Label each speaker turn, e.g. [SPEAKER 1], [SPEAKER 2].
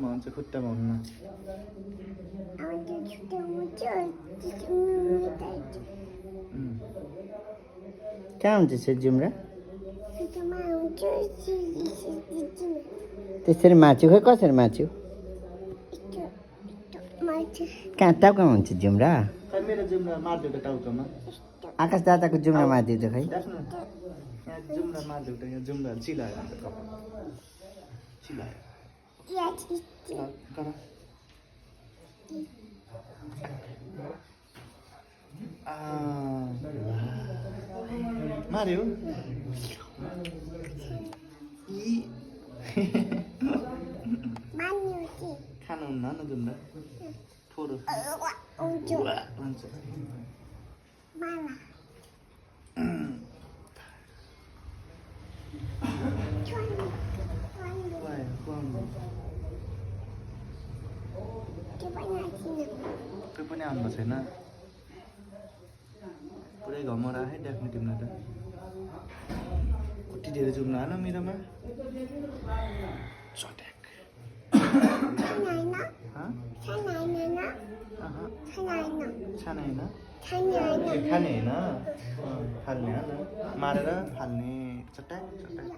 [SPEAKER 1] टाउकोमा हुन्छ खुट्टामा हुन्न कहाँ हुन्छ चाहिँ जुम्रा त्यसरी माछ्यो खै कसरी माछ्यो कहाँ टाउकोमा हुन्छ जुम्रा मेरो जुम्रा मारिदियो त टाउकोमा आकाश दादाको जुम्रा मारिदियो त खै जुम्रा मारिदियो त यहाँ जुम्रा चिलायो चिलायो मार्यो खानुहुन्न न जुम्रा थोरो हुन्छ त्यो पनि आउनु छैन पुरै घाउमा राखेँ देख्नु तिमीलाई त कति धेरै जुम्ला हाल मेरोमा चट्याक खाने होइन फाल्ने हो मारेर फाल्ने चट्याक चट्याक